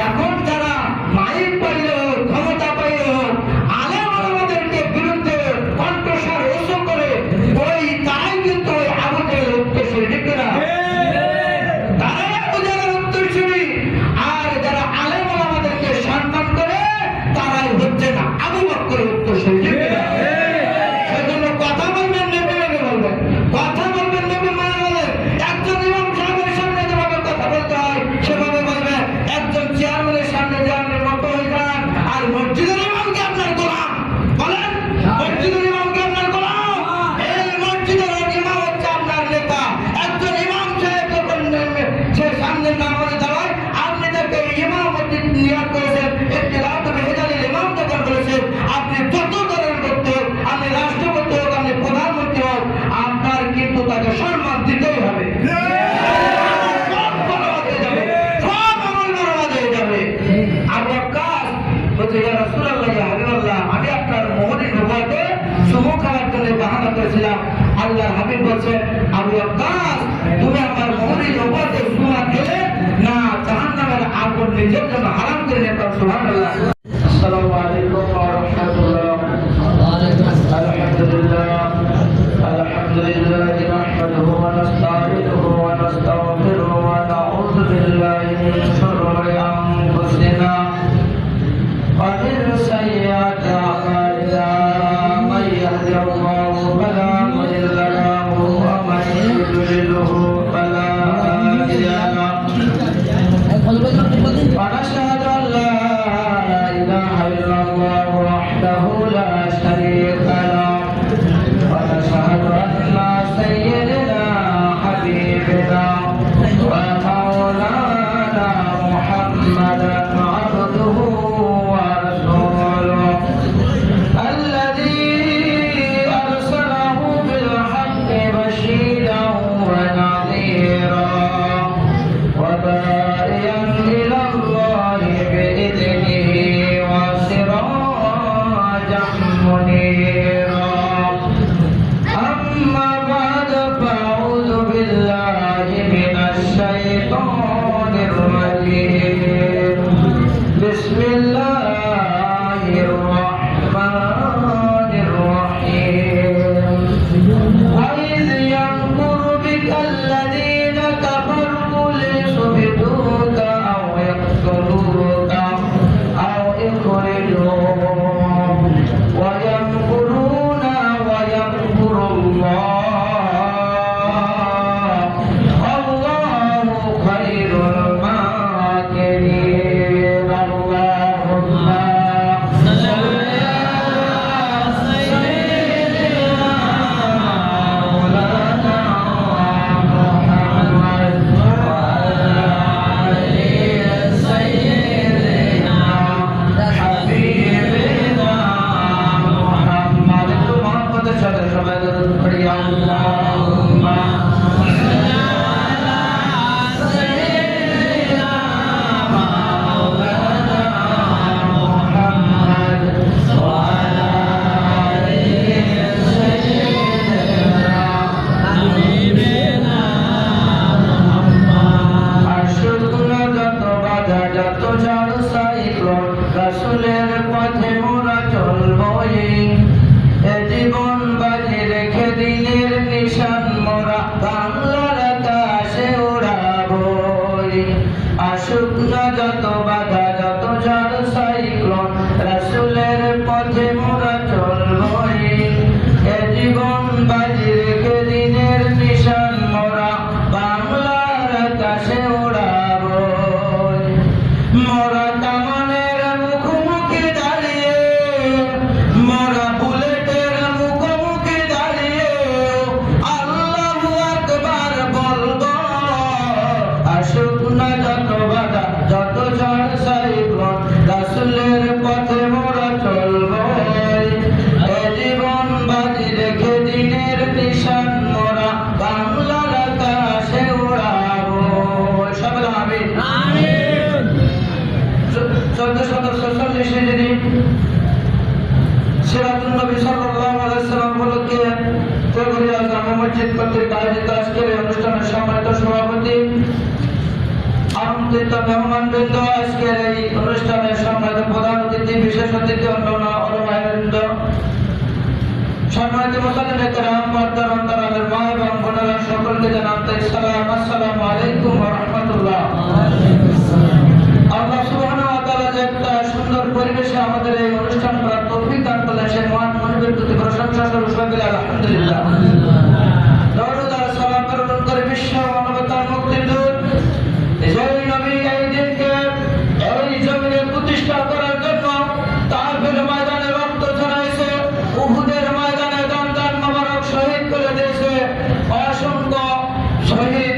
এখন যারা mic pile ক্ষমতা পাইল আলেম ওলামাদেরকে বিরুদ্ধে কণ্ঠস্বর উঁচু করে ওই তারাই কিন্তু ওই আবু জেহেলের উত্তরসূরি, ঠিক না? তারাই আবু জেহেলের উত্তরসূরি। আর যারা আলেম ওলামাদেরকে সম্মান করে তারাই হচ্ছে না আবু বকরের উত্তরসূরি, ঠিক না? সেজন্য কথা বলবেন নেবে বলবেন, কথা বলবেন নেবে মানে বলেন। একজন ইমাম সাহেবের সামনে যেভাবে কথা বলতে হয় সেভাবে বলবেন। একজন চেয়ারম্যানের সামনে চেয়ারম্যানের মতো হয়ে যান। আর মসজিদের ইমামকে আপনার গোলাম বলেন, মসজিদের ইমামকে আপনার গোলাম। এই মসজিদের ইমাম হচ্ছে আপনার নেতা। একজন ইমাম সাহেব যখন সে সামনে নামাজে দাঁড়ায়, আপনি তাকে ইমাম নিয়োগ করেছেন, একটি রাত হেজালের ইমাম যখন করেছেন, আপনি যত ধরনের করতে হোক, আপনি রাষ্ট্রপতি হোক, আপনি প্রধানমন্ত্রী হোক, আপনার কিন্তু তাকে সম্মান দিতেই হবে। সব বরবাদ হয়ে যাবে, সব আমল বরবাদ হয়ে যাবে। আবু ওয়াক্কাস বলছে, ইয়া রাসূলুল্লাহ, ইয়া হাবিবাল্লাহ, আমি আপনার মোহরের নবুয়তে চুমু খাওয়ার জন্য বাহানা করেছিলাম। আল্লাহর হাবিব বলছেন, আবু ওয়াক্কাস, তুমি আমার মোহরের নবুয়তে চুমা খেলে না জাহান্নামের আগুন নিজের জন্য হারাম করে নিতে। সুবহানাল্লাহ। আসসালামু আলাইকুম ওয়া রাহমাতুল্লাহ। আলহামদুলিল্লাহ নাহমাদুহু ওয়া নাস্তাঈনুহু ওয়া নাস্তাগফিরুহু ওয়া নাউযু বিল্লাহি মিন শুরুরি আনফুসিনা ওয়া মিন সাইয়্যাতি আ'মালিনা। মান ইয়াহদিহিল্লাহু ফালা মুদিল্লা লাহু ওয়া মান ইউদ্লিলহু ফালা হাদিয়া লাহু। ونشهد أن لا إله إلا الله وحده لا شريك له ونشهد أن سيدنا حبيبنا ومولانا محمدا عبده ورسوله الذي أرسله بالحق بشيرا ونذيرا وداعيا إلى الله بإذنه وسراجا منيرا. أما بعد فأعوذ بالله من الشيطان الرجيم. بسم الله الرحمن الرحيم. وإذ يمكر بك الذين كفروا ليثبتوك أو يقتلوك أو يخرجوك ويمكرون ويمكر الله والله خير الماكرين. اللهم صل على سيدنا مولانا محمد وعلى آل سيدنا حبيبنا محمد. একটু মহব্বতের সাথে সবাই পড়ি, আল্লাহুম্মা সাল্লি আলা সাইয়্যিদিনা মাওলানা মুহাম্মদ ওয়া আলা আলি সাইয়্যিদিনা হাবিবিনা মুহাম্মদ। আশুকনা যত বাধা যত ঝড় সাইক্লোন, রাসূলের পথে মোরা চলবই। এ জীবন বাজি রেখে দিনের নিশান মোরা বাংলার আকাশে উড়াবই। আসুক না যত বাধা যত ঝড় সাইক্লোন, রাসূলের পথে মোরা চলবই। এ জীবন বাজি রেখে দিনের নিশান মোরা বাংলার আকাশে উড়াবই। মোরা কামানের মুখোমুখি দাঁড়িয়ে, মোরা বুলেটের মুখোমুখি দাঁড়িয়ে আল্লাহু আকবার বলবো। আসুক না যত বাধা যত ঝড় সাইক্লোন, রাসূলের পথে মোরা চলবই। এ জীবন বাজি রেখে দিনের নিশান মোরা বাংলার আকাশে উড়াবো। সবাই আমিন। 1446 হিজরি সিরাতুন নবী সাল্লাল্লাহু আলাইহি ওয়াসাল্লাম উপলক্ষে তেঘরিয়া জামে মসজিদ কর্তৃক আয়োজিত আজকের এই অনুষ্ঠানের সম্মানিত সভাপতি, আমন্ত্রিত মেহমানদের নেতৃবৃন্দ, আজকের এই অনুষ্ঠানের সম্মানিত প্রধান অতিথি, বিশেষ অতিথি, অন্যান্য অনুভাবৃন্দ, সম্মানিত মুসলিম کرام, পর্দার অন্তরালের মা এবং বোনেরা, সকলকে জানাতে সালাম। আসসালামু আলাইকুম ওয়া রাহমাতুল্লাহ। আল্লাহ সুবহানাহু ওয়া তাআলা যে একটা সুন্দর পরিবেশে আমাদের এই অনুষ্ঠান করার তৌফিক দান করলেন, সেই মহান মনিবের প্রতি প্রশংসা স্বরূপ সকলে আলহামদুলিল্লাহ। দরুদ আর সালাম প্রেরণ করে বিশ্ব মানবতার মুক্তির দূত যেই নবী এই দিনকে এই জমিনে প্রতিষ্ঠা করার জন্য তায়েফের ময়দানে রক্ত ঝরাইছে, উহুদের ময়দানে দান মোবারক শহীদ করে দিয়েছে, অসংখ্য শহীদ,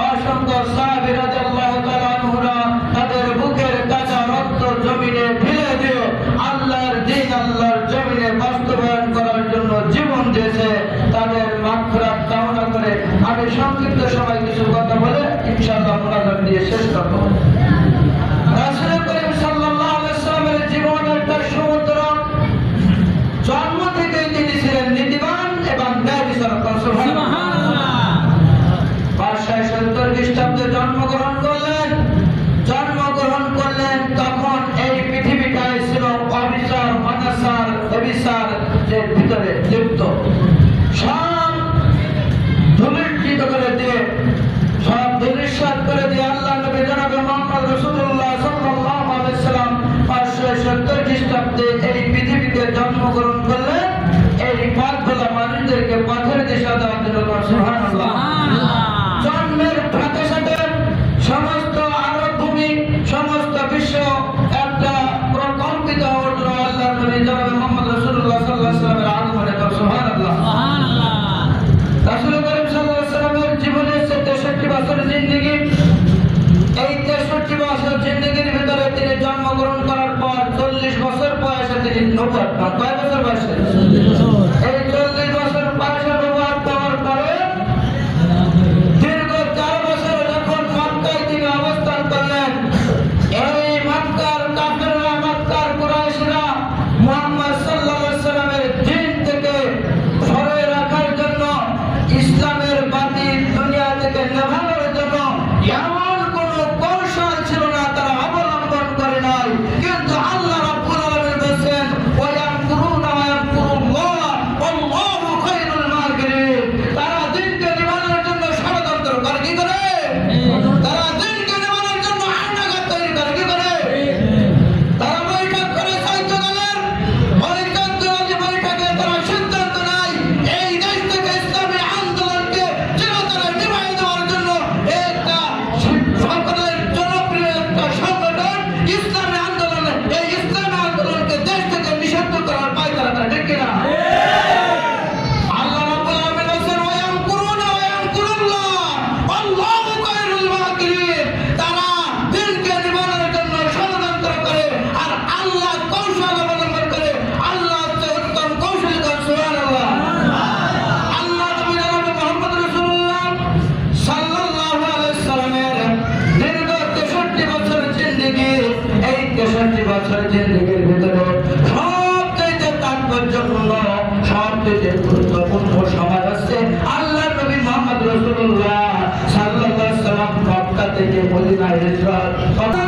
অসংখ্য সাহাবী রাদিয়াল্লাহু তাআলা আনহুরা তাদের বুকের কাঁচা রক্ত জমিনে ঢেলে দিয়ে আল্লাহর দ্বীন, আল্লাহর জমিনে বাস্তবায়ন করার জন্য জীবন দিয়েছে। তাদের মাগফিরাত কামনা করে আমি সংক্ষিপ্ত সময় কিছু কথা বলে ইনশাআল্লাহ মুনাজাত দিয়ে শেষ করব। রাসূল করিম সাল্লাল্লাহু আলাইহি ওয়াসাল্লামের জীবন একটা সমুদ্র। জন্ম থেকেই তিনি ছিলেন নীতিবান এবং ন্যায় বিচারক। সুবহানাল্লাহ। 570 খ্রিস্টাব্দে জন্মগ্রহণ করলেন। তখন এই পৃথিবীটাই ছিল অবিচার, অনাচার, অবিচার এর ভিতরে লিপ্ত। সব ধূলিসাৎ করে দিয়ে, আল্লাহ নবী জনাবে মুহাম্মদ রাসূলুল্লাহ সাল্লাল্লাহু আলাইহি ওয়াসাল্লাম 570 খ্রিস্টাব্দে এই পৃথিবীতে জন্মগ্রহণ করলেন। এই পথ ভোলা মানুষদেরকে পথের দিশা দেওয়ার জন্য। সুবহানাল্লাহ। জন্মের সাথে সাথে সমস্ত আরব ভূমি, সমস্ত বিশ্ব একটা প্রকম্পিত হলো আল্লাহ নবী জনাবে মুহাম্মদ রাসূলুল্লাহ সাল্লাল্লাহু আলাইহি ওয়াসাল্লামের আগমনে। সুবহানাল্লাহ। রাসূল করিম সাল্লাল্লাহু আলাইহি ওয়াসাল্লামের জীবনের 63 বছর জিন্দেগি। এই 63 বছর জিন্দেগির ভিতরে তিনি জন্মগ্রহণ করার পর 40 বছর বয়সে তিনি নবুয়ত পান। কয় বছর বয়সে? এই 40 বছর বয়সে নবুয়ত পাওয়ার পরে দীর্ঘ 4 বছর যখন মক্কায় তিনি অবস্থান করলেন, এই মক্কার কাফেররা, মক্কার কুরাইশরা মুহাম্মদ সাল্লাল্লাহু আলাইহি ওয়াসাল্লামের দ্বীন থেকে সরে রাখার জন্য, ইসলামের বাতি দুনিয়া থেকে নেভানোর জন্য এমন কোন কৌশল ছিল না, তারা অবলম্বন করে নাই। কিন্তু আল্লাহ রাব্বুল আলামিন বলেন, ওয়া ইয়ামকুরুনা ওয়া ইয়ামকুরুল্লাহ আল্লাহু খায়রুল মাকিরিন। তারা দ্বীনকে নিভানোর জন্য ষড়যন্ত্র করে। কি করে? তারা দ্বীনকে নিভানোর জন্য আইনাঘাত তৈরি করে। কি করে? তারা বৈঠক করে চৈত্যকালের ওই চৈত্যকালী বৈঠকে তারা সিদ্ধান্ত নেয় এই দেশ থেকে ইসলামী আন্দোলনকে চিরতরে নিভাই দেওয়ার জন্য একটা সকলের জনপ্রিয় একটা সংগঠন ইসলামী আন্দোলন, এই ইসলামী আন্দোলনকে দেশ থেকে নিষিদ্ধ করার পায়তারা করে। ঠিক কিনা? আল্লাহ রাব্বুল আলামিন বলেন, ওয়া ইয়ামকুরুনা ওয়া ইয়ামকুরুল্লাহ আল্লাহু খায়রুল মাকিরিন। তারা দ্বীনকে নিভানোর জন্য ষড়যন্ত্র করে আর আল্লাহ কৌশল অবলম্বন করে। আল্লাহ হচ্ছে উত্তম কৌশলী। সুবহানাল্লাহ। আল্লাহ নবী জনাবে মুহাম্মদ রাসূলুল্লাহ সাল্লাল্লাহু আলাইহি ওয়াসাল্লামের দীর্ঘ 63 বছর জিন্দেগি। এই 63 বছর জিন্দেগির ভিতরে সবচেয়ে তাৎপর্যপূর্ণ, সবচেয়ে গুরুত্বপূর্ণ সময় হচ্ছে আল্লাহ নবী মুহাম্মদ রাসূলুল্লাহ সাল্লাল্লাহু আলাইহি ওয়াসাল্লাম মক্কা থেকে মদিনায় হিজরত।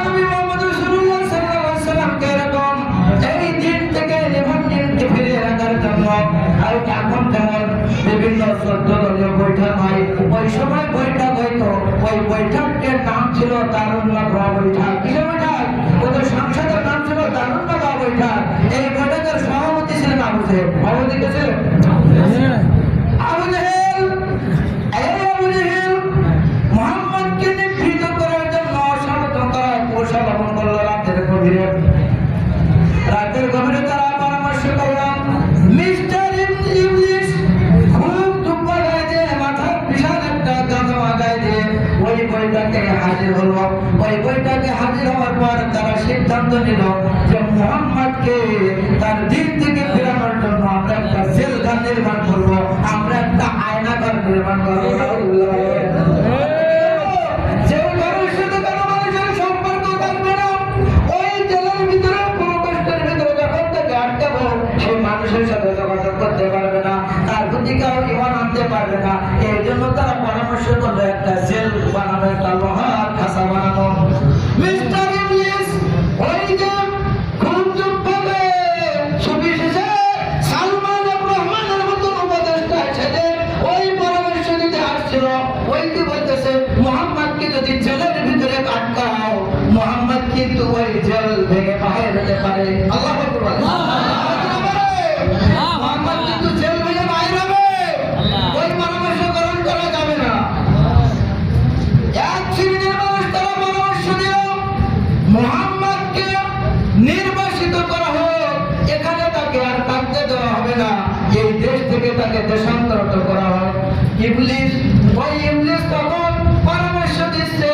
নবী মুহাম্মদ রাসূলুল্লাহ সাল্লাল্লাহু আলাইহি ওয়াসাল্লামকে এরকম এই দিন থেকে নিবন্ধনকে ফিরিয়ে রাখার জন্য, আর এখন যেমন বিভিন্ন 14 দলীয় বৈঠক হয়, ওই সময় বৈঠক হইতো। ওই বৈঠকের নাম ছিল দারুন্নাদওয়া বৈঠক। কিসের বৈঠক? ওদের সংসদের নাম ছিল দারুন্নাদওয়া বৈঠক। এই বৈঠকের সভাপতি ছিলেন আবু জেহেল। সভাপতি কে ছিলেন? আবু জেহেল। এই আবু জেহেল মুহাম্মদকে নিবৃত করার জন্য ষড়যন্ত্র করার কৌশল অবলম্বন করলো। রাতের গভীরে তারা পরামর্শ করলাম। মিস্টার ইবলিস খুব দুঃখ গায়ে দিয়ে, মাথার বিশাল একটা গামছা গায়ে দিয়ে ওই বৈঠকে হাজির হলো। ওই বৈঠকে হাজির হওয়ার পর তারা সিদ্ধান্ত নিল যে মুহাম্মদকে তার দ্বীন থেকে ফেরানোর জন্য আমরা একটা জেলখানা নির্মাণ করবো, আমরা একটা আয়নাঘর নির্মাণ করবো। যে ঘরের সাথে কোনো মানুষের সম্পর্ক থাকবে না, ওই জেলের ভিতরে কোনো কষ্টের ভিতরে যখন তাকে আটকাবো, সেই মানুষের সাথে যোগাযোগ করতে পারবে না, তার প্রতি কেউ ঈমান আনতে পারবে না। এই জন্য তারা পরামর্শ করলো একটা জেল বানানো, একটা লোহার খাঁচা বানানো। মিস্টার মোহাম্মদ কিন্তু ওই জেল থেকে বাইরে হতে পারে। আল্লাহু আকবার। মোহাম্মদ কিন্তু জেল থেকে বাইরে হবে, ওই পরামর্শ গ্রহণ করা যাবে না। এক শ্রেণীর মানুষ তারা পরামর্শ দিল মোহাম্মদকে নির্বাসিত করা হোক, এখানে তাকে আর থাকতে দেওয়া হবে না, এই দেশ থেকে তাকে দেশান্তরিত করা হোক। ইবলিস তখন পরামর্শ দিচ্ছে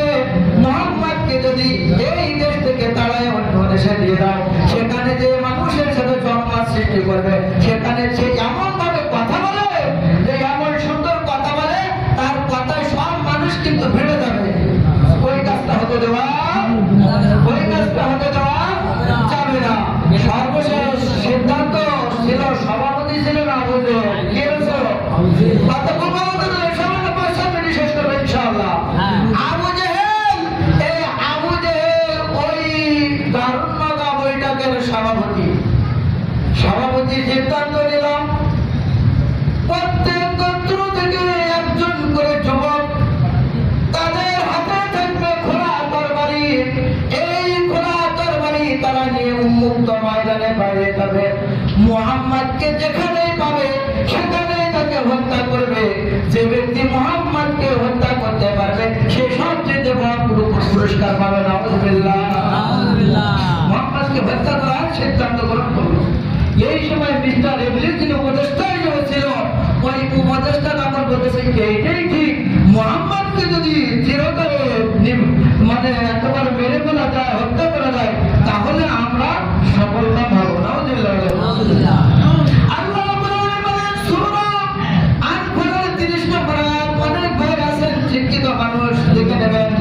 মোহাম্মদকে যদি এই দেশ থেকে তাড়ায় অন্য দেশে দিয়ে দাও, সেখানে যে মানুষের সাথে জন্মার সৃষ্টি করবে, সেখানে সে এমন ভাবে কথা বলে, যে এমন সুন্দর কথা বলে, তার কথায় সব মানুষ কিন্তু ভেড়ে যাবে। ওই কাজটা হতে দেওয়া যাবে না। সর্বশেষ সিদ্ধান্ত ছিল, সভাপতি ছিলেন আবু জেহেল। কি হয়েছে? কথা খুব ভালো করে সামান্য 5-7 মিনিট শেষ করবে ইনশাআল্লাহ। আবু জেহেল ওই দারুন মাদা বৈঠকের সভাপতি সিদ্ধান্ত নিল প্রত্যেক গোত্র থেকে একজন করে যুবক, তাদের হাতে থাকবে খোলা তরবারি। এই খোলা তরবারি তারা নিয়ে উন্মুক্ত ময়দানে বাইরে যাবে, মুহাম্মদকে যেখানেই পাবে সেখানেই তাকে হত্যা করবে। যে ব্যক্তি মুহাম্মদকে হত্যা করতে পারবে সে সবচেয়ে বড় পুরস্কার পাবে। নাউযুবিল্লাহ। মুহাম্মদকে হত্যা করার সিদ্ধান্ত গ্রহণ করলো। এই সময় মিস্টার ইবলিস যিনি উপদেষ্টা ছিল, ওই উপদেষ্টা আমার বলতেছে এইটাই ঠিক, মুহাম্মদকে যদি চিরতরে মানে একেবারে মেরে ফেলা যায়, হত্যা করা যায়, তাহলে আমরা সফলতা পাবো। নাউযুবিল্লাহ। আল্লাহ রাব্বুল আলামিন বলেন সূরা আনফালের 30 নম্বর আয়াত, অনেক ভাই আছেন শিক্ষিত মানুষ, দেখে নেবেন।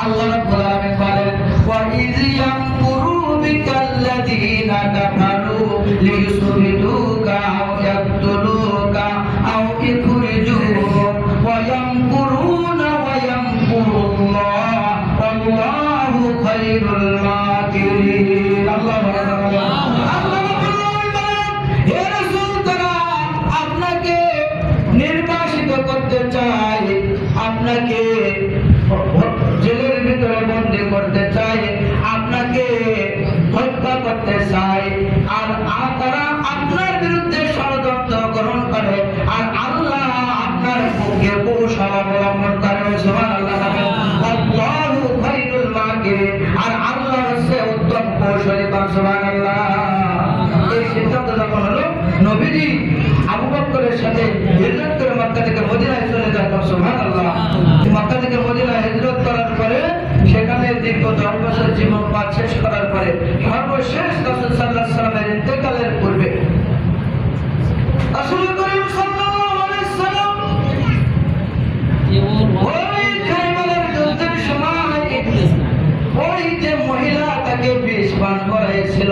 আল্লাহ রাব্বুল আলামিন বলেন ওয়া ইয ইয়ামকুরু বিকাল্লাযীনা কাফারু লিয়ুসবিতুকা আও ইয়াকতুলুকা আও ইখরিজুকা ওয়া ইয়ামকুরুনা ওয়া ইয়ামকুরুল্লাহ ওয়াল্লাহু খায়রুল মাকিরিন। আল্লাহু আকবার। নির্বাসিত করতে চাই, আপনাকে জেলের ভিতরে বন্দী করতে চাই, আপনাকে হত্যা করতে চাই, আর তারা আপনার বিরুদ্ধে ষড়যন্ত্র গ্রহণ করে, আর আল্লাহ আপনার পক্ষে কৌশল অবলম্বন করে। সুবহানাল্লাহ। আল্লাহু খায়রুল মাকিরিন। আর আল্লাহ হচ্ছে উত্তম কৌশলী। সুবহানাল্লাহ। এই সিদ্ধান্ত যখন হলো, নবীজি আবু বকরের সাথে হিজরত করে মক্কা থেকে মদিনায় চলে যায়। সুবহানাল্লাহ। মক্কা থেকে মদিনায় হিজরত করার পরে সেখানে দীর্ঘ 10 বছর জীবন পাঠ শেষ করার পরে সর্বশেষ রাসূল সাল্লাল্লাহু আলাইহি ওয়াসাল্লামের ইন্তেকালের পূর্বে রাসূল করিম সাল্লাল্লাহু আলাইহি ওয়াসাল্লাম ওই খাইবারের যুদ্ধের সময় ওই যে মহিলা তাকে বিষ পান করাইছিল,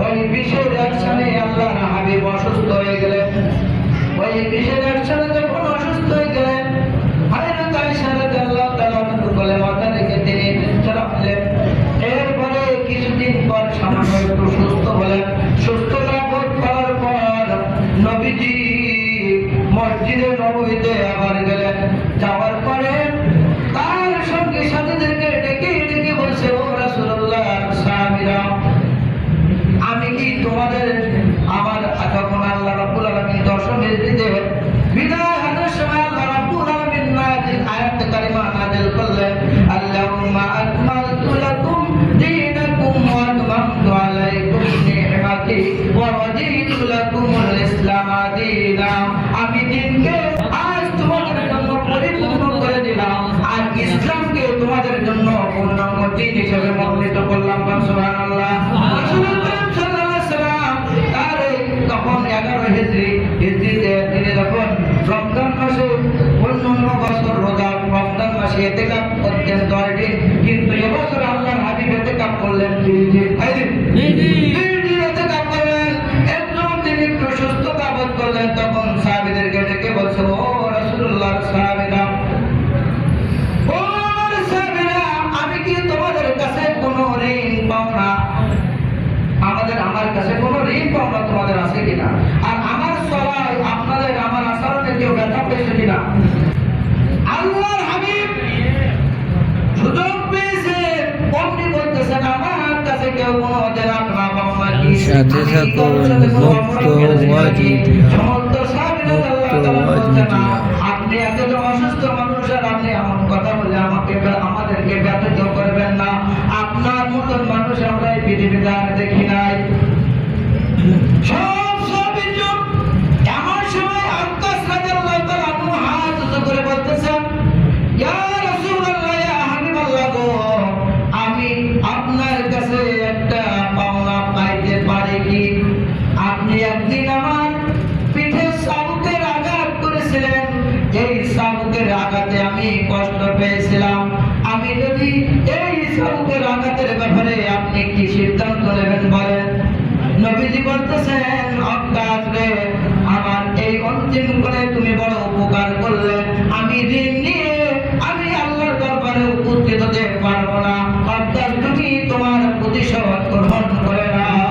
ওই বিষের অ্যাকশনে আল্লাহর হাবিব অসুস্থ হয়ে গেলেন। ওই বিষের অ্যাকশনে যখন অসুস্থ হয়ে গেলেন, হযরত আয়েশা রাদিয়াল্লাহু তাআলা বলে মাথা রেখে তিনি চলালেন। এরপরে কিছুদিন পর সামান্য একটু সুস্থ হলেন। সুস্থতা বোধ করার পর নবীজি মসজিদে নববীতে আবার গেলেন। যাওয়ার পরে তার সঙ্গে সাথীদেরকে ডেকে ডেকে বলছে, ও রাসূলুল্লাহ, সাহাবীরা, আমি কি তোমাদের আমার যখন আল্লাহ রাব্বুল আলামিন 10 হিজরিতে বিদায় হওয়ার সময় আল্লাহ রাব্বুল আলামিন আয়াত কারিমা নাযিল করলেন, আল্লাহুম্মা আকমালতু লাকুম দীনাকুম ওয়া আতমামতু আলাইকুম নি'মাতি ওয়া রাদিতু লাকুমুল ইসলাম দীনা। আমি দিনকে আজ তোমাদের জন্য পরিপূর্ণ করে দিলাম, আর ইসলামকে তোমাদের জন্য পূর্ণাঙ্গ দিন হিসেবে মনোনীত করলাম। সুবহানাল্লাহ। তখন 11 হিজরিতে তিনি যখন রমজান মাসে অন্যান্য বছর রোজা রমজান মাসে ইতিকাফ করতেন 10 দিন, কিন্তু এবছর আল্লাহর হাবিব ইতিকাফ করলেন 3 দিন। 3 দিন ইতিকাফ করলেন। একদম তিনি একটু সুস্থতা বোধ করলেন, তখন সাহাবীদেরকে ডেকে বলছে, ও রাসূলুল্লাহ, সাহাবীরা, আমি কি তোমাদের কাছে কোনো ঋণ পাওনা, আমার কাছে কোনো ঋণ পাওনা তোমাদের আছে কিনা, আর আমার সবাই আপনাদের আমার আচরণে কেউ ব্যথা পেয়েছে কিনা? আল্লাহর হাবিব সুযোগ পেয়েছে, অমনি বলতেছে বলতেছেন আমার কাছে কেউ কোনো জেলাপ না পাওয়া কি সাথে থাকুন মুক্ত ওয়াজিদ সমস্ত সাহাবীরা আপনি একজন অসুস্থ মানুষ আর আপনি এমন কথা বলে আমাদেরকে ব্যথিত করবেন না। আপনার মতন মানুষ আমরা এই পৃথিবীতে আর দেখি নাই। সব চুপ। এমন সময় আব্বাস রাদিয়াল্লাহু তাআলা আনহু হাত উঁচু করে বলতেছেন, ইয়া রাসূলুল্লাহ, ইয়া হাবিবাল্লাহ গো, আমি আপনার কাছে একটা পাওনা পাইতে পারি কি? আপনি একদিন আমার পিঠে চাবুকের আঘাত করেছিলেন, এই চাবুকের আঘাতে আমি কষ্ট পেয়েছিলাম। আমি যদি এই চাবুকের আঘাতের ব্যাপারে আপনি কি সিদ্ধান্ত নেবেন বলেন? নবীজি বলতেছেন, আব্বাস রে, আমার এই অন্তিম করে তুমি বড় উপকার করলে। আমি ঋণ নিয়ে আমি আল্লাহর দরবারে উপস্থিত হতে পারবো না। আব্বাস, তুমি তোমার প্রতিশোধ গ্রহণ করে নাও।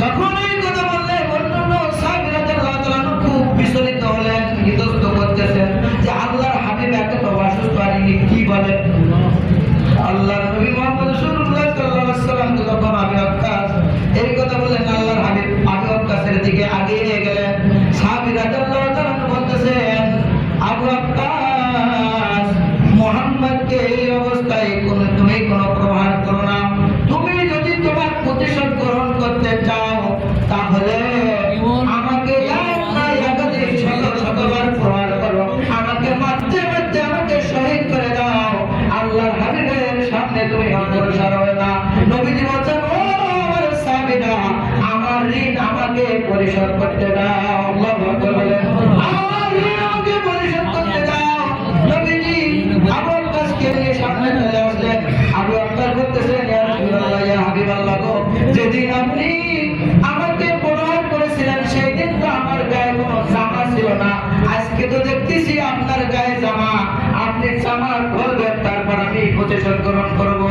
যখন এই কথা বললেন, অন্যান্য সাহাবীরা রাদিয়াল্লাহু তাআলা খুব বিচলিত হলেন, ইতস্ত করতেছেন যে আল্লাহর হাবিব এত অসুস্থ, আর ইনি কি বলেন? আল্লাহর নবী মুহাম্মদ রাসূলুল্লাহ সাল্লাল্লাহু আলাইহি ওয়াসাল্লাম যখন আবু ওয়াক্কাস এই কথা বললেন, আল্লাহর হাবিব আবু ওয়াক্কাসের দিকে এগিয়ে গেলেন। সাহাবীরা রাদিয়াল্লাহু তাআলা বলতেছেন, আবু ওয়াক্কাস, মুহাম্মদকে এই অবস্থায় তুমি কোনো প্রহার করো না। তুমি যদি তোমার প্রতিশোধ গ্রহণ করতে চাও তাহলে আমাকে একাধিক শতবার প্রহার করো, আমাকে মারতে মারতে আমাকে শহীদ করে দাও। আল্লাহর হাবিবের সামনে তুমি অগ্রসর হবে না। নবীজি বলছেন, ও আমার সাহাবীরা, আমার ঋণ আমাকে পরিশোধ করতে দাও। আল্লাহু আকবার বলেন, আমার ঋণ আমাকে পরিশোধ করতে দাও। নবীজি আবু ওয়াক্কাসকে নিয়ে সামনে চলে আসলেন। আবু ওয়াক্কাস বলতেছেন, ইয়া রাসূলুল্লাহ, ইয়া হাবিবাল্লাহ গো, যেদিন আপনি আমাকে প্রহার করেছিলেন সেই দিন তো আমার গায়ে কোনো জামা ছিল না। আজকে তো দেখতেছি আপনার গায়ে জামা, আপনি জামা খুলবেন, তারপর আমি প্রতিশোধ গ্রহণ করবো।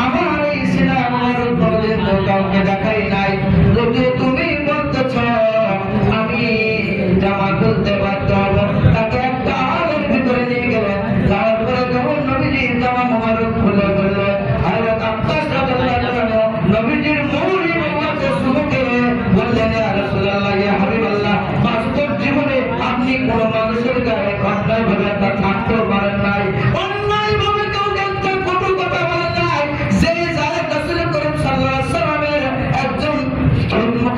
আমার এই সিনা আমার কোনদিন কাউকে দেখাই নাই, যদিও তুমি বলতেছ আমি জামা খুলতে বাধ্য হব। তাকে একটা আলোর ভিতরে নিয়ে গেলেন, যাওয়ার পরে যখন নবীজি জামা মোবারক খুলে ফেললেন, হযরত আব্বাস রাদিয়াল্লাহু তাআলা নবীজির মুখে সুমুখে বললেন, ইয়া রাসূলুল্লাহ, ইয়া হাবিবাল্লাহ, বাস্তব জীবনে আপনি কোন মানুষের গায়ে অন্যায় ভাবে একটা থাকতেও পারেন নাই, অন্যায় ভাবে কাউকে একটা কটু কথা বলেন নাই। সেই জায়েদ রাসূল করিম সাল্লাল্লাহু আলাইহি ওয়াসাল্লামের একজন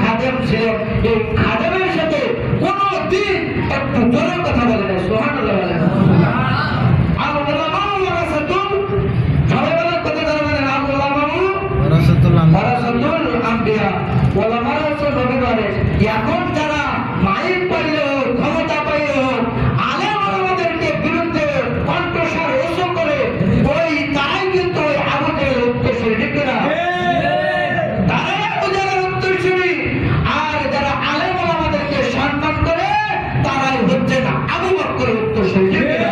খাদেম ছিলেন, এই খাদেমের সাথে কোনদিন একটু জোরে কথা বলে নাই। সুবহানাল্লাহ বলেন। আল উলামা ওয়ারাসাতুল, সবাই বলেন কথা বলেন, আল উলামা ওয়ারাসাতুল আম্বিয়া, উলামা হচ্ছে নবী ওয়ারিস। এখন যারা মাইক পাইলো, ক্ষমতা পাইলো, আলেম ওলামাদেরকে বিরুদ্ধে কণ্ঠস্বর উঁচু করে, ওই তারাই কিন্তু ওই আবু জেহেলের উত্তরসূরি, ঠিক না? তারাই আবু জেহেলের উত্তরসূরি। আর যারা আলেম ওলামাদেরকে সম্মান করে তারাই হচ্ছে না আবু বকরের উত্তরসূরি, ঠিক না?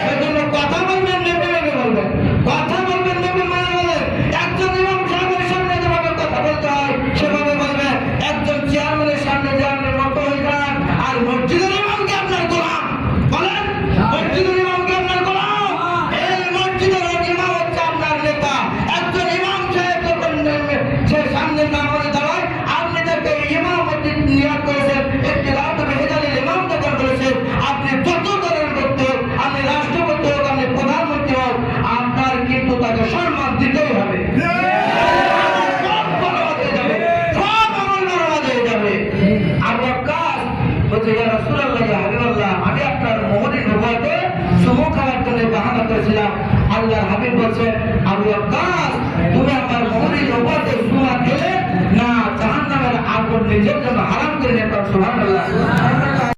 সেজন্য কথা বলবেন, নেবে নেবে বলবেন, কথা বলবেন, নেবে মানে বলেন। একজন ইমাম সাহেবের সামনে যেভাবে কথা বলতে হয় সেভাবে বলবেন। একজন চেয়ারম্যানের সামনে যে আপনি মত হয়ে যান, আর মসজিদের ইমামকে আপনার গোলাম বলেন, মসজিদের ইমামকে আপনার গোলাম। এই মসজিদের ইমাম হচ্ছে আপনার নেতা। একজন ইমাম সাহেব যখন সে সামনে নামাজে দাঁড়ায়, আপনি তাকে ইমাম নিয়োগ করেছেন, একটি রাষ্ট্র হেজালিল ইমাম যখন করেছেন, আপনি যত ধরনের করতে হোক, আপনি রাষ্ট্রপতি হোক, আপনি প্রধানমন্ত্রী হোক, আপনার কিন্তু তাকে সম্মান দিতেই হবে। সব বরবাদ হয়ে যাবে, সব আমল বরবাদ হয়ে যাবে। আবু ওয়াক্কাস বলছে, ইয়া রাসূলুল্লাহ, ইয়া হাবিবাল্লাহ, আমি আপনার মোহনী নবুয়তে চুমু খাওয়ার জন্য বাহানা করেছিলাম। আল্লাহর হাবিব বলছেন, আবু ওয়াক্কাস, তুমি আমার মোহনী নবুয়তে চুমা খেলে না জাহান্নামের আগুন নিজের জন্য হারাম